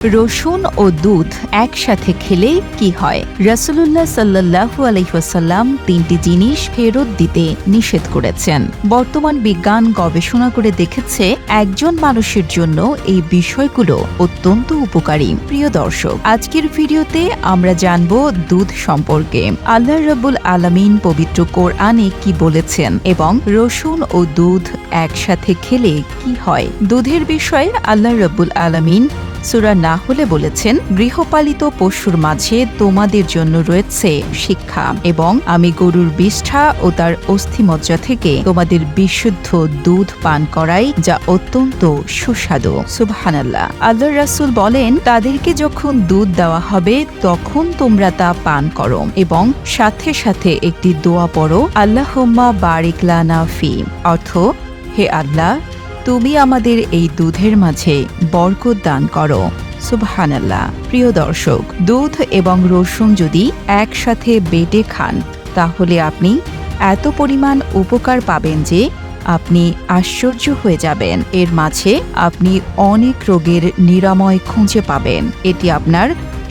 রসুন ও দুধ একসাথে খেলে কি হয়? রাসূলুল্লাহ সাল্লাল্লাহু আলাইহি ওয়াসাল্লাম তিনটি জিনিস ফেরত দিতে নিষেধ করেছেন। বর্তমান বিজ্ঞান গবেষণা করে দেখেছে একজন মানুষের জন্য এই বিষয়গুলো অত্যন্ত উপকারী। প্রিয় দর্শক, আজকের ভিডিওতে আমরা জানব দুধ সম্পর্কে। আল্লাহ রাব্বুল আলামিন পবিত্র কোরআনে কি বলেছেন এবং রসুন ও দুধ একসাথে খেলে কি হয়। দুধের বিষয়ে আল্লাহ রাব্বুল আলামিন সূরা নাহলে বলেছেন, গৃহপালিত পশুর মাঝে তোমাদের জন্য রয়েছে শিক্ষা এবং আমি গরুর বিষ্ঠা ও তার অস্থিমজ্জা থেকে তোমাদের বিশুদ্ধ দুধ পান করাই, যা অত্যন্ত সুস্বাদু। সুবহানাল্লাহ। আল্লাহর রাসূল বলেন, তাদেরকে যখন দুধ দেওয়া হবে তখন তোমরা তা পান করো এবং সাথে সাথে একটি দোয়া পড়ো, আল্লাহুম্মা বারিক লানা ফি, অর্থ হে আল্লাহ, তুমি আমাদের এই দুধের মাঝে বরকত দান করো। সুবহানাল্লাহ। প্রিয় দর্শক, দুধ এবং রসুন যদি একসাথে বেটে খান তাহলে আপনি এত পরিমাণ উপকার পাবেন যে আপনি আশ্চর্য হয়ে যাবেন। এর মাঝে আপনি অনেক রোগের নিরাময় খুঁজে পাবেন। এটি আপনার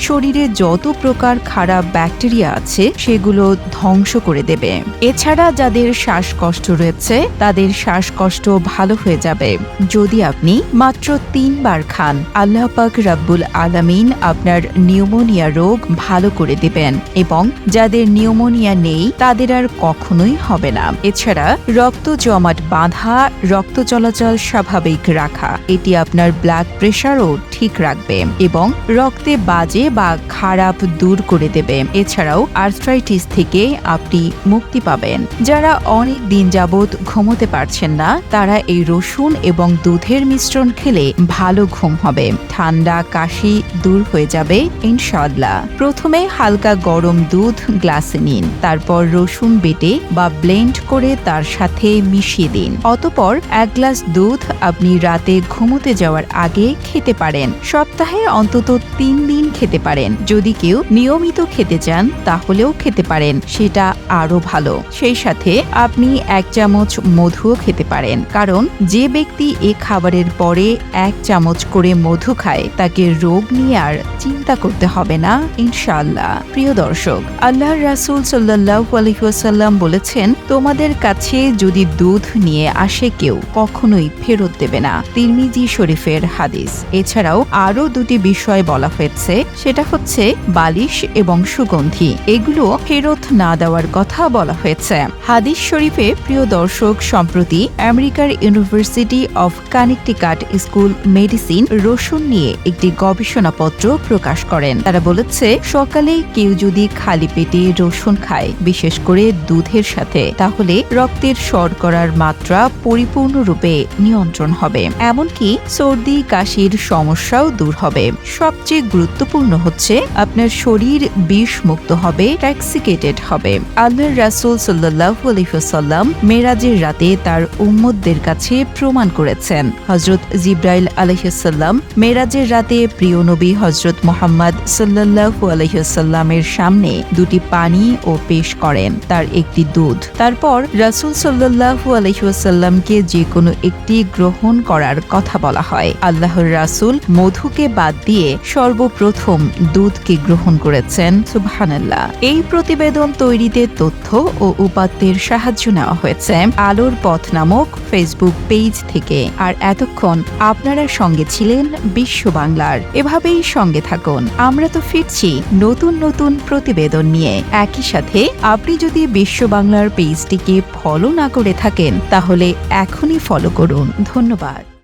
শরীরে যত প্রকার খারাপ ব্যাকটেরিয়া আছে সেগুলো ধ্বংস করে দেবে। এছাড়া যাদের শ্বাসকষ্ট রয়েছে তাদের শ্বাসকষ্ট ভালো হয়ে যাবে যদি আপনি মাত্র 3 বার খান। আল্লাহ পাক রাব্বুল আলামিন আপনার নিউমোনিয়া রোগ ভালো করে দেবেন এবং যাদের নিউমোনিয়া নেই তাদের আর কখনোই হবে না। এছাড়া রক্ত জমাট বাঁধা, রক্ত চলাচল স্বাভাবিক রাখা, এটি আপনার ব্লাড প্রেশারও ঠিক রাখবে এবং রক্তে বাজে বা খারাপ দূর করে দেবে। এছাড়াও আর্থ্রাইটিস থেকে আপনি মুক্তি পাবেন। যারা অনেক দিন যাবৎ ঘুমোতে পারছেন না তারা এই রসুন এবং দুধের মিশ্রণ খেলে ভালো ঘুম হবে। ঠান্ডা কাশি দূর হয়ে যাবে ইনশাআল্লাহ। প্রথমে হালকা গরম দুধ গ্লাসে নিন, তারপর রসুন বেটে বা ব্লেন্ড করে তার সাথে মিশিয়ে দিন। অতঃপর 1 গ্লাস দুধ আপনি রাতে ঘুমোতে যাওয়ার আগে খেতে পারেন। সপ্তাহে অন্তত 3 দিন খেতে পারেন। যদি কেউ নিয়মিত খেতে চান তাহলেও খেতে পারেন, সেটা আরো ভালো। সেই সাথে আপনি 1 চামচ মধুও খেতে পারেন, কারণ যে ব্যক্তি এ খাবারের পরে 1 চামচ করে মধু খায় তাকে রোগ নিয়ে আর চিন্তা করতে হবে না ইনশাআল্লাহ। প্রিয় দর্শক, আল্লাহর রাসূল সাল্লাল্লাহু আলাইহি ওয়াসাল্লাম বলেছেন, তোমাদের কাছে যদি দুধ নিয়ে আসে কেউ কখনোই ফেরত দেবে না। তিরমিজি শরীফের হাদিস। এছাড়াও আরো 2টি বিষয় বলা হয়েছে, সেটা হচ্ছে বালিশ এবং সুগন্ধি, এগুলো ফেরত না দেওয়ার কথা বলা হয়েছে হাদিস শরীফে। প্রিয় দর্শক, সম্প্রতি আমেরিকার university of Connecticut school medicine রসুন নিয়ে একটি গবেষণাপত্র প্রকাশ করেন। তারা বলেছে, সকালে কেউ যদি খালি পেটে রসুন খায়, বিশেষ করে দুধের সাথে, তাহলে রক্তের শর্করার মাত্রা পরিপূর্ণরূপে নিয়ন্ত্রণ হবে, এমনকি সর্দি কাশির সমস্যাও দূর হবে। সবচেয়ে গুরুত্বপূর্ণ হচ্ছে আপনার শরীর বিষ মুক্ত হবে, টক্সিকেটেড হবে। আল্লাহর রাসূল সাল্লাল্লাহু আলাইহি ওয়াসাল্লাম মেরাজের রাতে তার উম্মতদের কাছে প্রমাণ করেছেন। হযরত জিবরাইল আলাইহিস সালাম মেরাজের রাতে প্রিয় নবী হযরত মুহাম্মদ সাল্লাল্লাহু আলাইহি ওয়াসাল্লামের সামনে 2টি পানি ও পেশ করেন, তার একটি দুধ। তারপর রাসূল সাল্লাল্লাহু আলাইহি ওয়াসাল্লামকে যে কোনো একটি গ্রহণ করার কথা বলা হয়। আল্লাহর রাসূল মধুকে বাদ দিয়ে সর্বপ্রথম দুধকে গ্রহণ করেছেন। সুবহানাল্লাহ। এই প্রতিবেদন তৈরিতে তথ্য ও উপাত্তের সাহায্য নেওয়া হয়েছে আলোর পথ নামক ফেসবুক পেজ থেকে। আর এতক্ষণ আপনারা সঙ্গে ছিলেন বিশ্ব বাংলার। এভাবেই সঙ্গে থাকুন, আমরা তো ফিরছি নতুন নতুন প্রতিবেদন নিয়ে। একই সাথে আপনি যদি বিশ্ব বাংলার পেজটিকে ফলো না করে থাকেন তাহলে এখনই ফলো করুন। ধন্যবাদ।